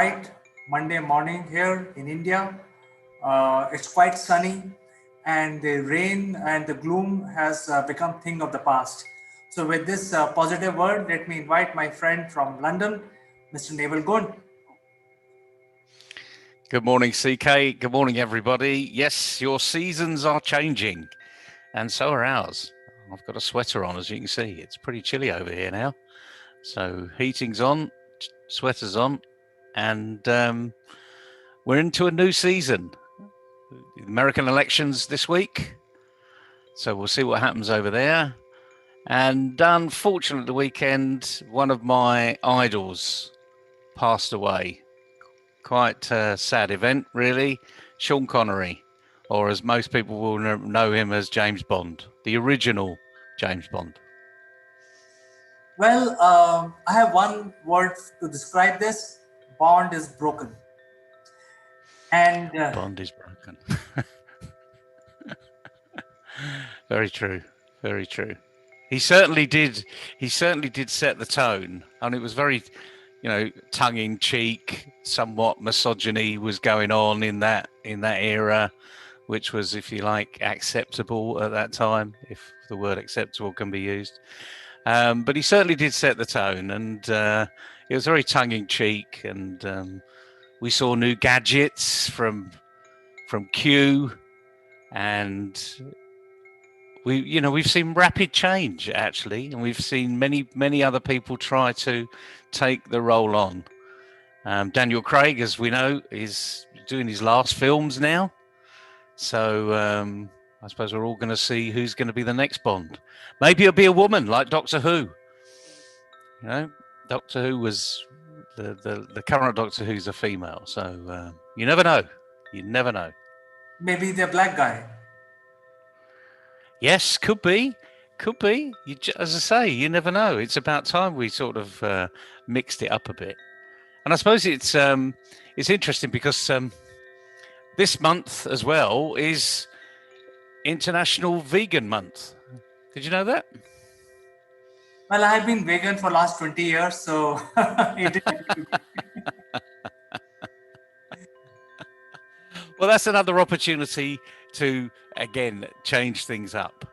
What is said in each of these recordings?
bright Monday morning here in India. It's quite sunny, and the rain and the gloom has become thing of the past. So, with this positive word, let me invite my friend from London, Mr. Naval Good. Good morning, CK. Good morning, everybody. Yes, your seasons are changing, and so are ours. I've got a sweater on, as you can see. It's pretty chilly over here now. So, heating's on, sweater's on, and we're into a new season. American elections this week. So, we'll see what happens over there. And unfortunately, the weekend, one of my idols passed away. Quite a sad event, really. Sean Connery, or as most people will know him as James Bond, the original James Bond. Well, I have one word to describe this: bond is broken. And Bond is broken. Very true. Very true. He certainly did. He certainly did set the tone, and it was very, tongue-in-cheek. Somewhat misogyny was going on in that era, which was, if you like, acceptable at that time, if the word acceptable can be used. But he certainly did set the tone, and it was very tongue-in-cheek. And we saw new gadgets from Q, and we've seen rapid change actually, and we've seen many other people try to take the role on. Daniel Craig, as we know, is doing his last films now, so I suppose we're all going to see who's going to be the next Bond. Maybe it'll be a woman like Doctor Who. Doctor Who was the current Doctor Who's a female, so you never know. You never know. maybe the black guy. Yes, could be. Could be. As I say, you never know. It's about time we sort of mixed it up a bit. And I suppose it's interesting because this month as well is International Vegan Month. Did you know that? Well, I have been vegan for last 20 years, so it is. Well, that's another opportunity to, again, change things up.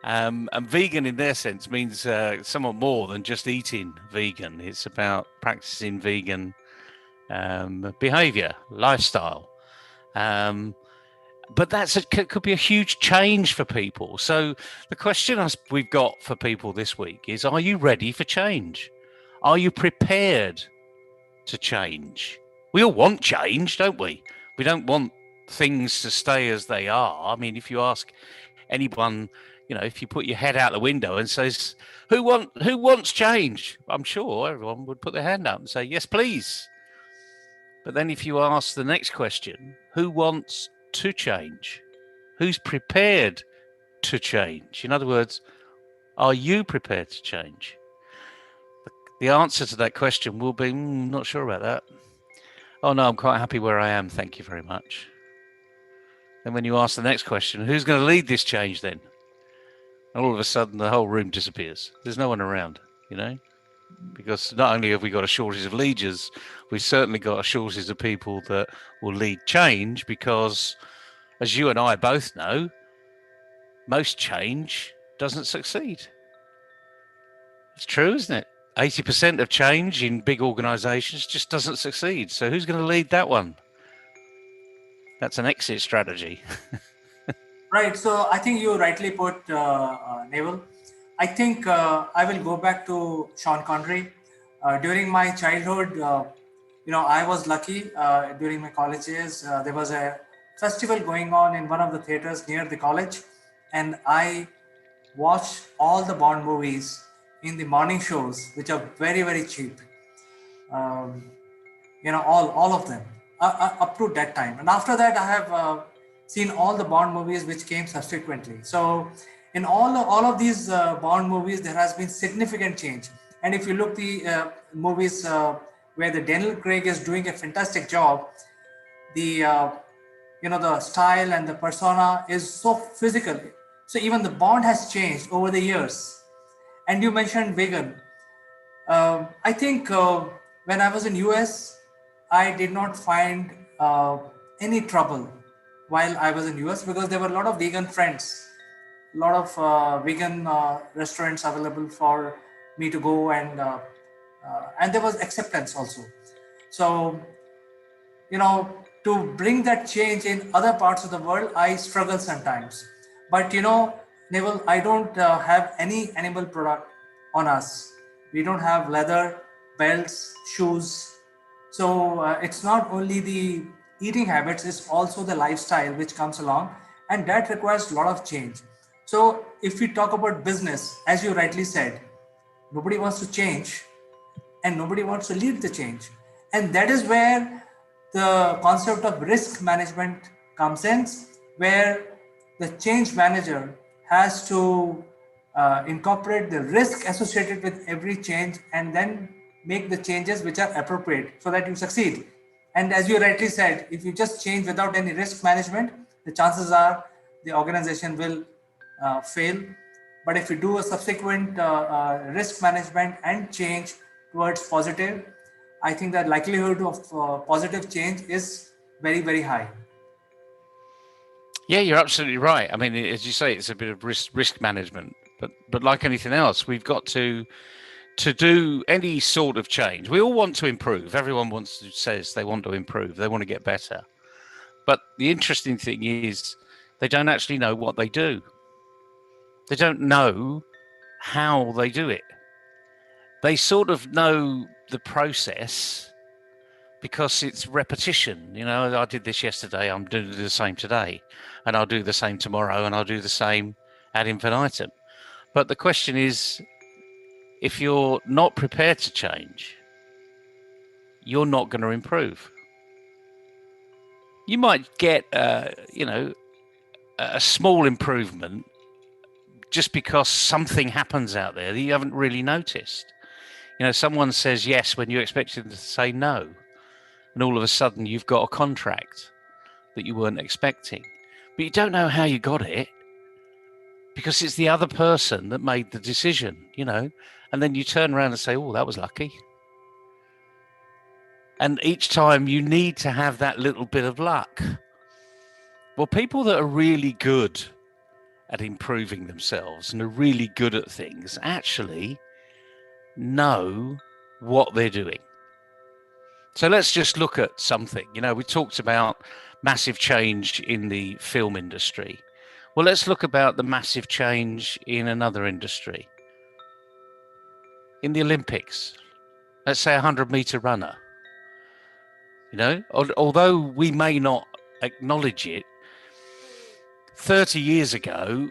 And vegan in their sense means somewhat more than just eating vegan. It's about practicing vegan behavior, lifestyle. But could be a huge change for people. So the question we've got for people this week is, are you ready for change? Are you prepared to change? We all want change, don't we? We don't want things to stay as they are. I mean, if you ask anyone, if you put your head out the window and says, who wants change? I'm sure everyone would put their hand up and say, yes, please. But then if you ask the next question, who wants to change? Who's prepared to change? In other words, are you prepared to change? The answer to that question will be, not sure about that. Oh, no, I'm quite happy where I am. Thank you very much. Then when you ask the next question, who's going to lead this change then? And all of a sudden, the whole room disappears. There's no one around, because not only have we got a shortage of leaders, we've certainly got a shortage of people that will lead change because, as you and I both know, most change doesn't succeed. It's true, isn't it? 80% of change in big organizations just doesn't succeed. So who's going to lead that one? That's an exit strategy. Right. So I think you rightly put, Naval. I think I will go back to Sean Connery. During my childhood, I was lucky. During my college years, there was a festival going on in one of the theaters near the college, and I watched all the Bond movies in the morning shows, which are very very cheap. Um, all of them up to that time, and after that I have seen all the Bond movies which came subsequently. So in all of these Bond movies there has been significant change, and if you look the movies where the Daniel Craig is doing a fantastic job, the the style and the persona is so physical. So even the Bond has changed over the years. And you mentioned vegan. I think when I was in US, I did not find any trouble while I was in US because there were a lot of vegan friends, a lot of vegan restaurants available for me to go, and there was acceptance also. So to bring that change in other parts of the world, I struggle sometimes. But Neville, I don't have any animal product on us. We don't have leather, belts, shoes. So it's not only the eating habits, it's also the lifestyle which comes along, and that requires a lot of change. So if we talk about business, as you rightly said, nobody wants to change and nobody wants to lead the change. And that is where the concept of risk management comes in, where the change manager has to incorporate the risk associated with every change and then make the changes which are appropriate so that you succeed. And as you rightly said, if you just change without any risk management, the chances are the organization will fail. But if you do a subsequent risk management and change towards positive, I think that likelihood of positive change is very, very high. Yeah, you're absolutely right. I mean, as you say, it's a bit of risk management, but like anything else, we've got to do any sort of change. We all want to improve. Everyone says they want to improve. They want to get better. But the interesting thing is, they don't actually know what they do. They don't know how they do it. They sort of know the process because it's repetition. I did this yesterday, I'm doing the same today, and I'll do the same tomorrow, and I'll do the same ad infinitum. But the question is, if you're not prepared to change, you're not going to improve. You might get, a small improvement just because something happens out there that you haven't really noticed. Someone says yes when you expect them to say no, and all of a sudden you've got a contract that you weren't expecting. But you don't know how you got it because it's the other person that made the decision, and then you turn around and say, oh, that was lucky. And each time you need to have that little bit of luck. Well, people that are really good at improving themselves and are really good at things actually know what they're doing. So let's just look at something. We talked about massive change in the film industry. Well, let's look about the massive change in another industry. In the Olympics, let's say a 100-meter runner. Although we may not acknowledge it, 30 years ago,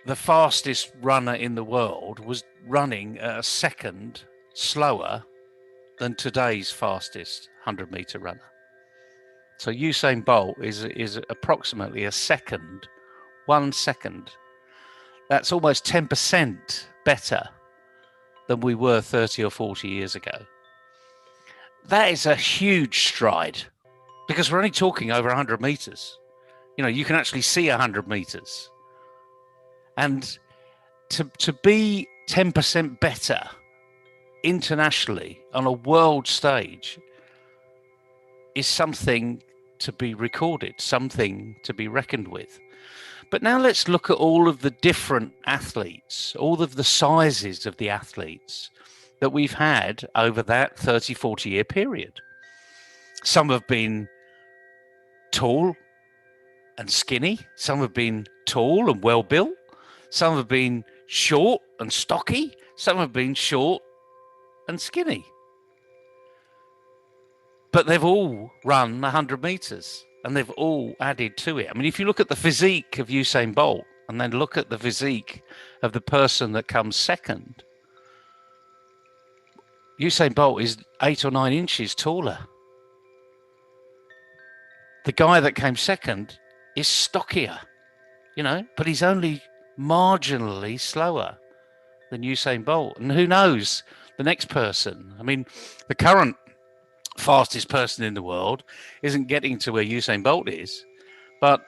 the fastest runner in the world was running at a second slower than today's fastest 100-meter runner. So Usain Bolt is approximately a second, 1 second. That's almost 10% better than we were 30 or 40 years ago. That is a huge stride because we're only talking over 100 meters. You can actually see 100 meters. And to be 10% better internationally on a world stage is something to be recorded, something to be reckoned with. But now let's look at all of the different athletes, all of the sizes of the athletes that we've had over that 30, 40-year period. Some have been tall and skinny. Some have been tall and well-built. Some have been short and stocky. Some have been short and skinny. But they've all run 100 meters and they've all added to it. I mean, if you look at the physique of Usain Bolt and then look at the physique of the person that comes second, Usain Bolt is 8 or 9 inches taller. The guy that came second is stockier, but he's only marginally slower than Usain Bolt. And who knows, the next person, I mean, the current fastest person in the world isn't getting to where Usain Bolt is, but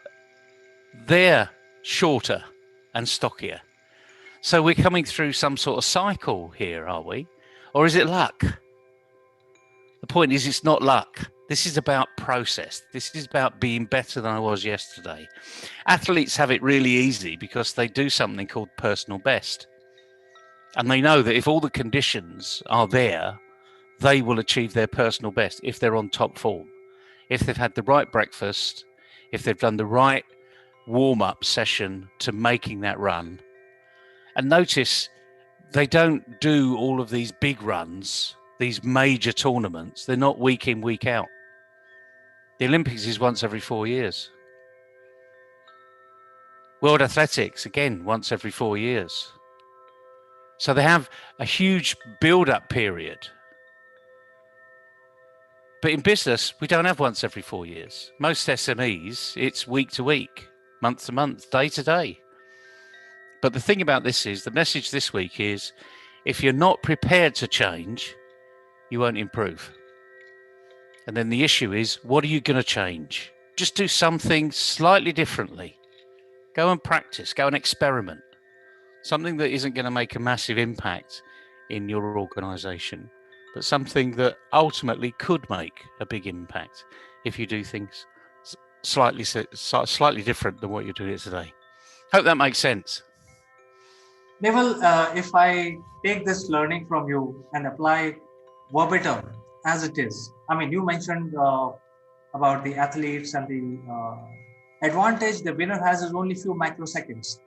they're shorter and stockier. So we're coming through some sort of cycle here, are we? Or is it luck? The point is, it's not luck. This is about process. This is about being better than I was yesterday. Athletes have it really easy because they do something called personal best. And they know that if all the conditions are there, they will achieve their personal best if they're on top form. If they've had the right breakfast, if they've done the right warm up session to making that run. And notice they don't do all of these big runs, these major tournaments. They're not week in, week out. The Olympics is once every 4 years. World Athletics, again, once every 4 years. So they have a huge build up period. But in business, we don't have once every 4 years. Most SMEs, it's week to week, month to month, day to day. But the thing about this is, the message this week is, if you're not prepared to change, you won't improve. And then the issue is, what are you going to change? Just do something slightly differently. Go and practice, go and experiment. Something that isn't going to make a massive impact in your organization, but something that ultimately could make a big impact if you do things slightly different than what you're doing today. Hope that makes sense. Neville, if I take this learning from you and apply verbatim as it is, I mean, you mentioned about the athletes and the advantage the winner has is only few microseconds.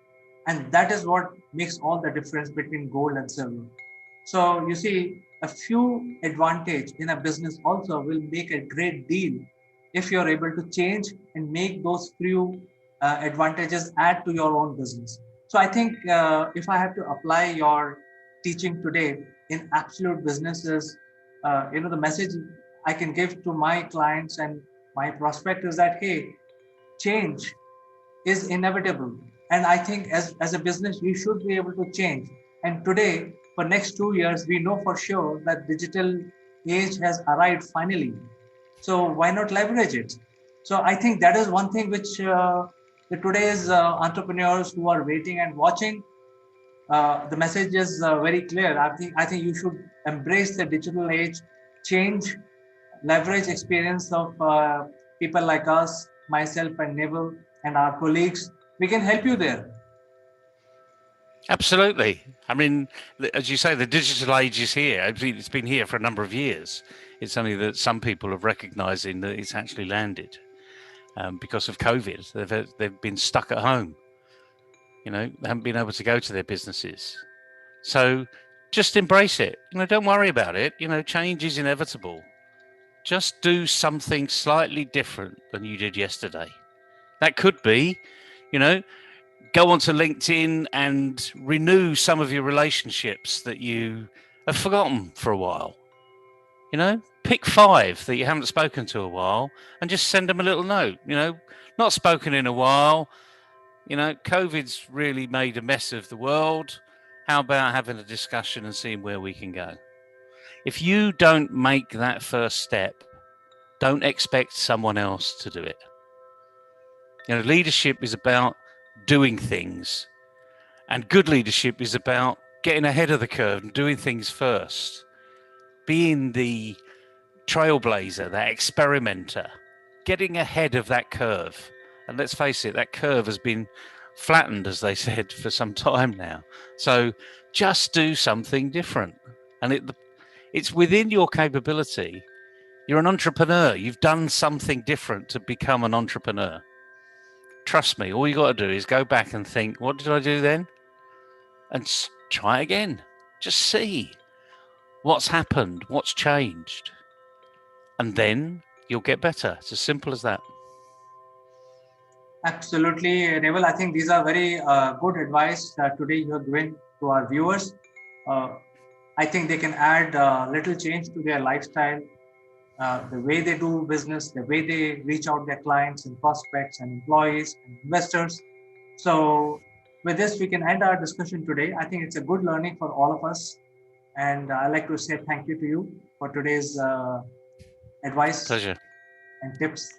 And that is what makes all the difference between gold and silver. So you see, a few advantage in a business also will make a great deal if you're able to change and make those few advantages add to your own business. So I think if I have to apply your teaching today in absolute businesses, the message I can give to my clients and my prospect is that, hey, change is inevitable. And I think as a business, we should be able to change. And today, for next 2 years, we know for sure that digital age has arrived finally. So why not leverage it? So I think that is one thing which the today's entrepreneurs who are waiting and watching, the message is very clear. I think you should embrace the digital age, change, leverage experience of people like us, myself and Neville and our colleagues. We can help you there. Absolutely. I mean, as you say, the digital age is here. It's been here for a number of years. It's something that some people have recognizing that it's actually landed because of COVID. They've been stuck at home. They haven't been able to go to their businesses. So just embrace it. Don't worry about it. Change is inevitable. Just do something slightly different than you did yesterday. That could be, go onto LinkedIn and renew some of your relationships that you have forgotten for a while. Pick 5 that you haven't spoken to a while and just send them a little note. Not spoken in a while. COVID's really made a mess of the world. How about having a discussion and seeing where we can go? If you don't make that first step, don't expect someone else to do it. Leadership is about doing things, and good leadership is about getting ahead of the curve and doing things first, being the trailblazer, that experimenter, getting ahead of that curve. And let's face it, that curve has been flattened, as they said, for some time now. So just do something different, and it's within your capability. You're an entrepreneur. You've done something different to become an entrepreneur. Trust me, all you got to do is go back and think, what did I do then? And try again. Just see what's happened, what's changed. And then you'll get better. It's as simple as that. Absolutely, Neville. I think these are very good advice today you have given to our viewers. Uh, I think they can add little change to their lifestyle, the way they do business, the way they reach out their clients and prospects and employees and investors. So with this, we can end our discussion today. I think it's a good learning for all of us. And I'd like to say thank you to you for today's advice Pleasure. and tips.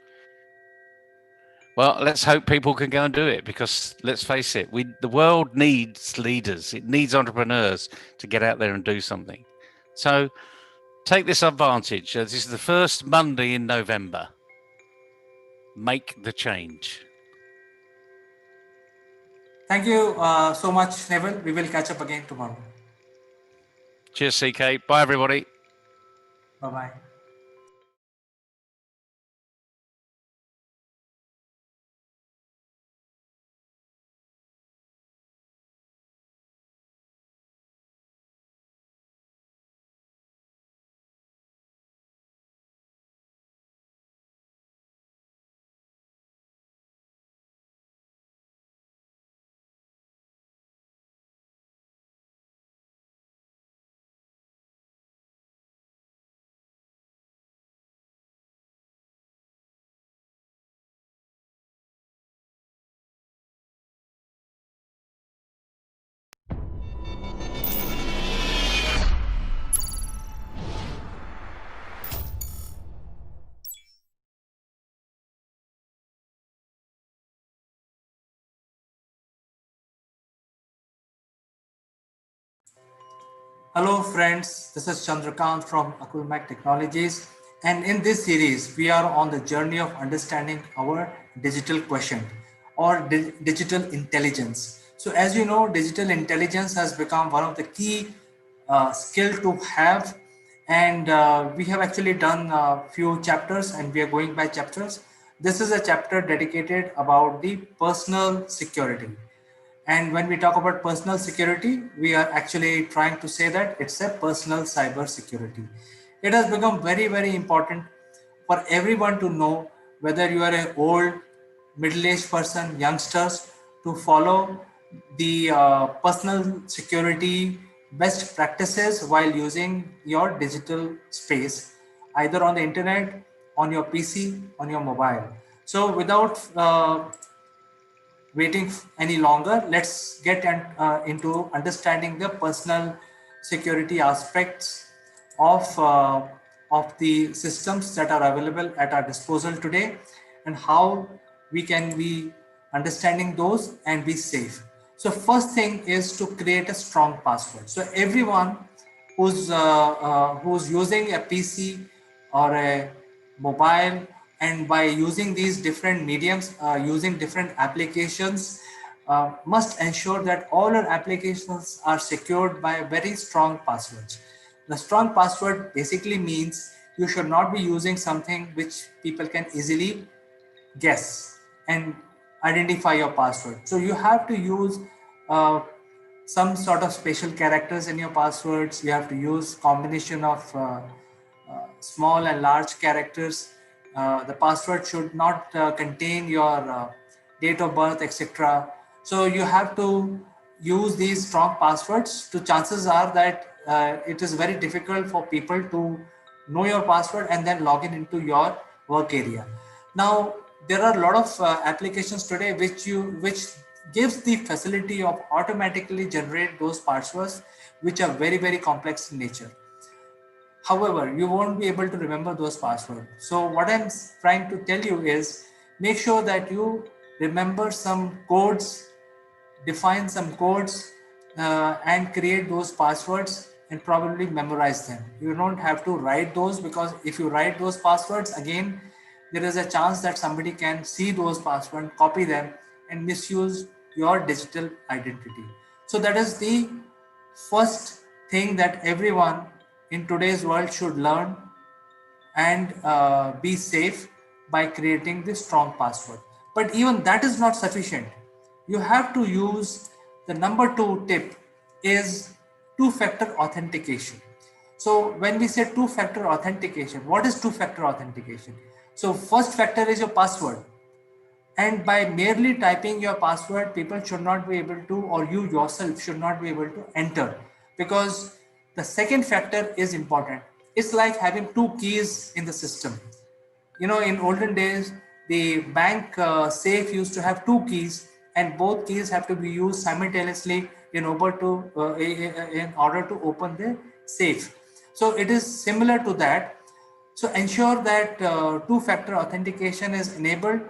Well, let's hope people can go and do it, because let's face it, the world needs leaders. It needs entrepreneurs to get out there and do something. So Take this advantage. This is the first Monday in November. Make the change. Thank you so much, Neville. We will catch up again tomorrow. Cheers, CK. Bye, everybody. Bye bye. Hello, friends. This is Chandrakant from Akulmach Technologies. And in this series, we are on the journey of understanding our digital quotient or digital intelligence. So, as you know, digital intelligence has become one of the key skill to have. And we have actually done a few chapters and we are going by chapters. This is a chapter dedicated about the personal security. And when we talk about personal security, we are actually trying to say that it's a personal cyber security. It has become very, very important for everyone to know, whether you are an old, middle-aged person, youngsters, to follow the personal security best practices while using your digital space, either on the internet, on your PC, on your mobile. So without waiting any longer, let's get into understanding the personal security aspects of the systems that are available at our disposal today, and how we can be understanding those and be safe. So first thing is to create a strong password. So everyone who's using a PC or a mobile, and by using these different mediums, using different applications, must ensure that all our applications are secured by very strong passwords. The strong password basically means you should not be using something which people can easily guess and identify your password. So you have to use uh, some sort of special characters in your passwords. You have to use combination of small and large characters. The password should not contain your date of birth, etc. So you have to use these strong passwords. To chances are that it is very difficult for people to know your password and then log in into your work area. Now there are a lot of applications today which gives the facility of automatically generate those passwords, which are very, very complex in nature. However, you won't be able to remember those passwords. So what I'm trying to tell you is, make sure that you remember some codes, define some codes, and create those passwords and probably memorize them. You don't have to write those, because if you write those passwords again, there is a chance that somebody can see those passwords, copy them, and misuse your digital identity. So that is the first thing that everyone in today's world should learn and be safe by creating this strong password. But even that is not sufficient. You have to use the number two tip is two-factor authentication. So when we say two-factor authentication, what is two-factor authentication? So first factor is your password, and by merely typing your password, people should not be able to, or you yourself should not be able to enter, because the second factor is important. It's like having two keys in the system. You know, in olden days, the bank safe used to have two keys, and both keys have to be used simultaneously in order to open the safe. So it is similar to that. So ensure that two-factor authentication is enabled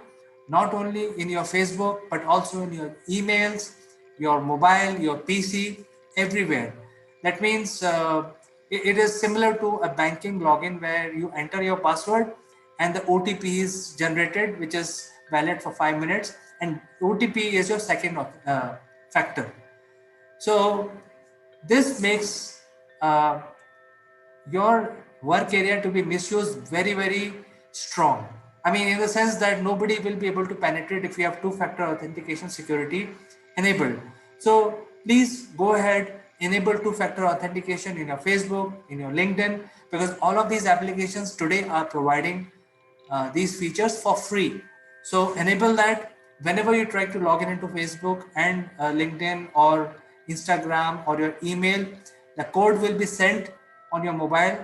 not only in your Facebook but also in your emails, your mobile, your PC, everywhere. That means It is similar to a banking login where you enter your password and the OTP is generated, which is valid for 5 minutes, and OTP is your second factor. So this makes uh, your work area to be misused very, very strong. I mean, in the sense that nobody will be able to penetrate if you have two-factor authentication security enabled. So please go ahead, enable two-factor authentication in your Facebook, in your LinkedIn, because all of these applications today are providing these features for free. So enable that whenever you try to log in into Facebook and LinkedIn or Instagram or your email, the code will be sent on your mobile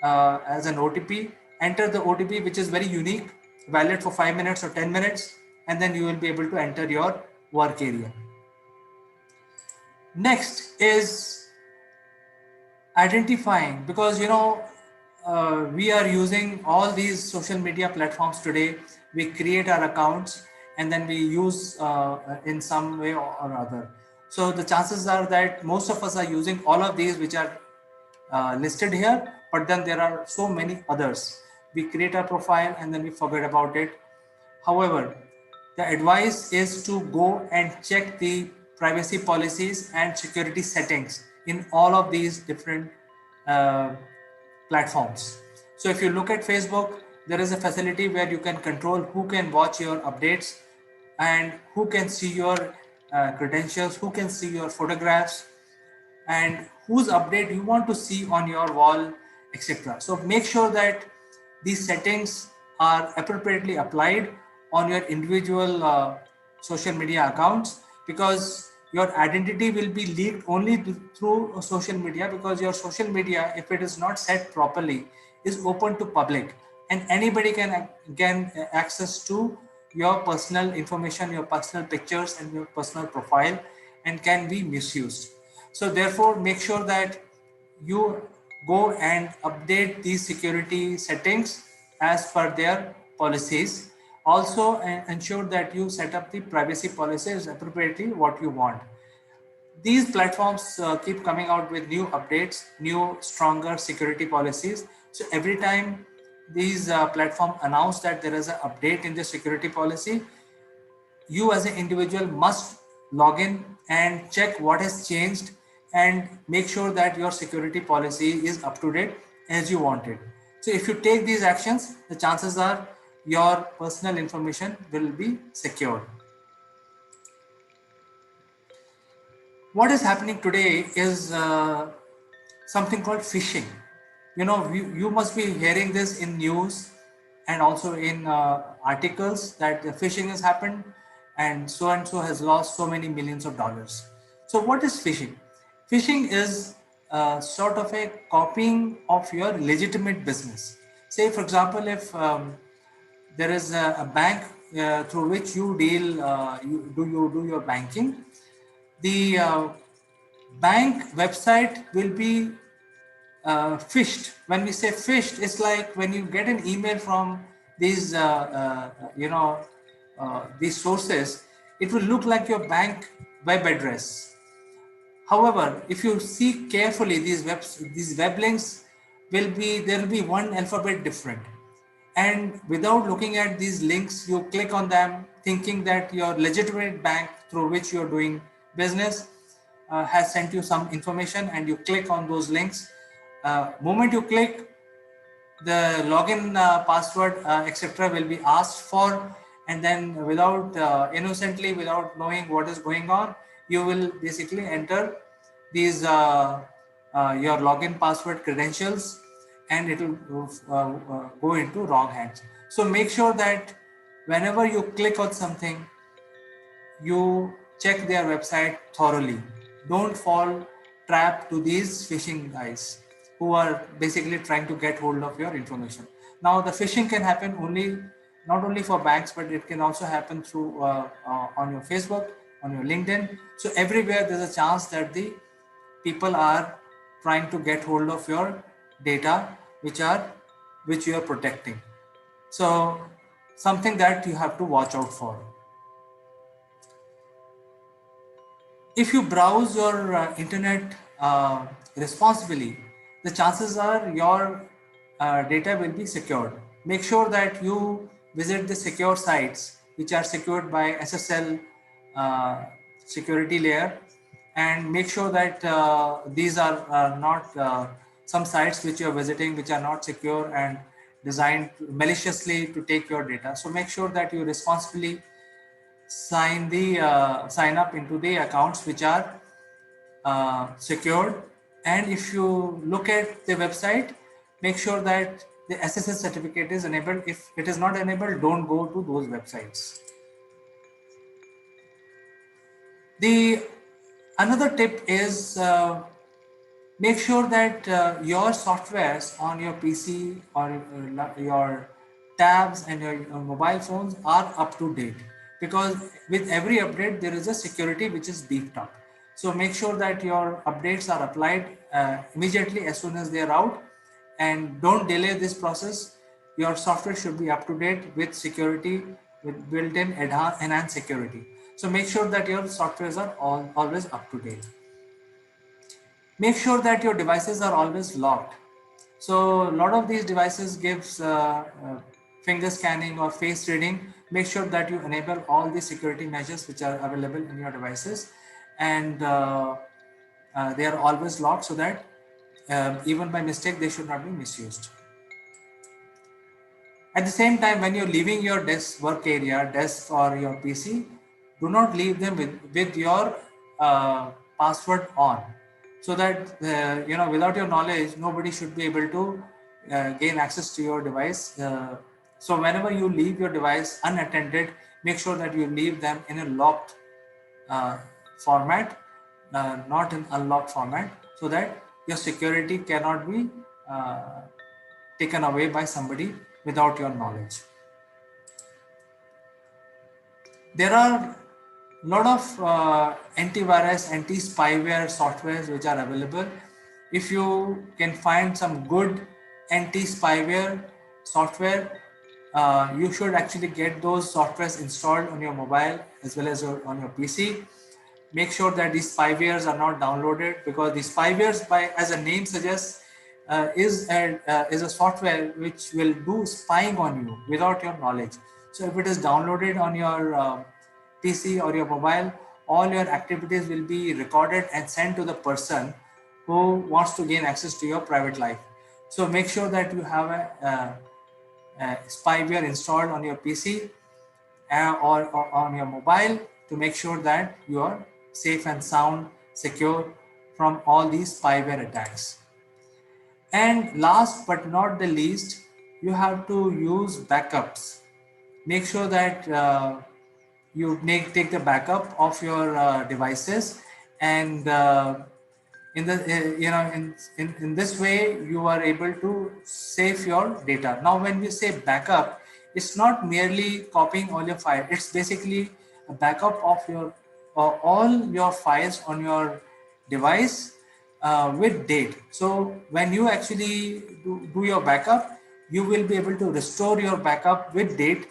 as an OTP. Enter the OTP, which is very unique, valid for 5 minutes or 10 minutes, and then you will be able to enter your work area. Next is identifying, because we are using all these social media platforms today. We create our accounts and then we use in some way or other. So the chances are that most of us are using all of these which are listed here, but then there are so many others. We create a profile and then we forget about it. However, the advice is to go and check the privacy policies and security settings in all of these different uh, platforms. So if you look at Facebook, there is a facility where you can control who can watch your updates and who can see your credentials, who can see your photographs, and whose update you want to see on your wall, etc. So make sure that these settings are appropriately applied on your individual social media accounts, because your identity will be leaked only through social media, because your social media, if it is not set properly, is open to public and anybody can access to your personal information, your personal pictures and your personal profile, and can be misused. So therefore make sure that you go and update these security settings as per their policies. Also ensure that you set up the privacy policies appropriately what you want. These platforms keep coming out with new updates, new stronger security policies. So every time these platform announce that there is an update in the security policy, you as an individual must log in and check what has changed and make sure that your security policy is up to date as you want it. So if you take these actions, the chances are your personal information will be secured. What is happening today is something called phishing. You must be hearing this in news and also in articles that the phishing has happened and so has lost so many millions of dollars. So what is phishing? Phishing is sort of a copying of your legitimate business. Say for example, if there is a bank through which you deal, you do your banking, the bank website will be fished. When we say fished, it's like when you get an email from these, these sources, it will look like your bank web address. However, if you see carefully, these web links will be, there will be one alphabet different. And without looking at these links, you click on them thinking that your legitimate bank through which you're doing business has sent you some information, and you click on those links. Moment you click, the login password etc will be asked for, and then without innocently, without knowing what is going on, you will basically enter these your login password credentials, and it will go into wrong hands. So make sure that whenever you click on something, you check their website thoroughly. Don't fall trap to these phishing guys who are basically trying to get hold of your information. Now, the phishing can happen only, not only for banks, but it can also happen through on your Facebook, on your LinkedIn. So everywhere there's a chance that the people are trying to get hold of your data, which you are protecting. So something that you have to watch out for. If you browse your internet responsibly, the chances are your data will be secured. Make sure that you visit the secure sites which are secured by SSL uh, security layer, and make sure that these are not some sites which you are visiting which are not secure and designed maliciously to take your data. So make sure that you responsibly sign up into the accounts which are secured. And if you look at the website, make sure that the SSL certificate is enabled. If it is not enabled, don't go to those websites. The another tip is make sure that your softwares on your PC or your tabs and your mobile phones are up to date, because with every update there is a security which is beefed up. So make sure that your updates are applied immediately as soon as they are out, and don't delay this process. Your software should be up to date with security, with built-in enhanced security. So make sure that your softwares are always up to date. Make sure that your devices are always locked. So a lot of these devices gives finger scanning or face reading. Make sure that you enable all the security measures which are available in your devices, and they are always locked, so that even by mistake they should not be misused. At the same time, when you're leaving your work area, desk or your PC, do not leave them with your password on, so that without your knowledge, nobody should be able to gain access to your device. So whenever you leave your device unattended, make sure that you leave them in a locked uh, format, not in unlocked format, so that your security cannot be taken away by somebody without your knowledge. There are a lot of antivirus, anti-spyware softwares which are available. If you can find some good anti-spyware software, you should actually get those softwares installed on your mobile as well as on your PC. Make sure that these spywares are not downloaded, because the spywares, by as a name suggests, is a software which will do spying on you without your knowledge. So if it is downloaded on your PC or your mobile, all your activities will be recorded and sent to the person who wants to gain access to your private life. So make sure that you have a spyware installed on your PC or on your mobile, to make sure that you are safe and sound, secure from all these spyware attacks. And last but not the least, you have to use backups. Make sure that you take the backup of your devices, and in the in this way you are able to save your data. Now when we say backup, it's not merely copying all your files. It's basically a backup of your all your files on your device with date. So when you actually do your backup, you will be able to restore your backup with date,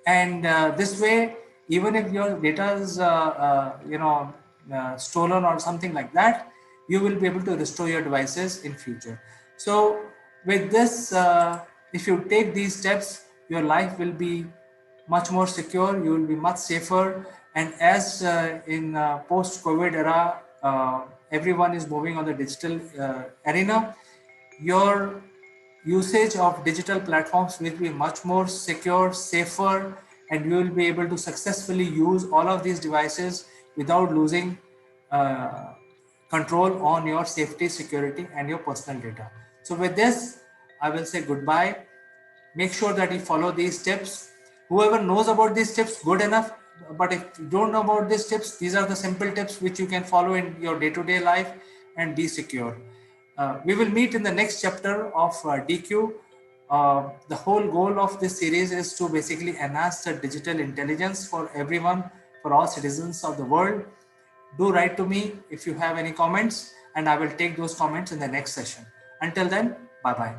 and this way, even if your data is stolen or something like that, you will be able to restore your devices in future. So with this, if you take these steps, your life will be much more secure, you will be much safer. And as in post COVID era, everyone is moving on the digital arena, your usage of digital platforms will be much more secure, safer, and you will be able to successfully use all of these devices without losing uh, control on your safety, security, and your personal data. So with this, I will say goodbye. Make sure that you follow these tips. Whoever knows about these tips, good enough. But if you don't know about these tips, these are the simple tips which you can follow in your day-to-day life and be secure. We will meet in the next chapter of DQ. The whole goal of this series is to basically enhance the digital intelligence for everyone, for all citizens of the world. Do write to me if you have any comments, and I will take those comments in the next session. Until then, bye bye.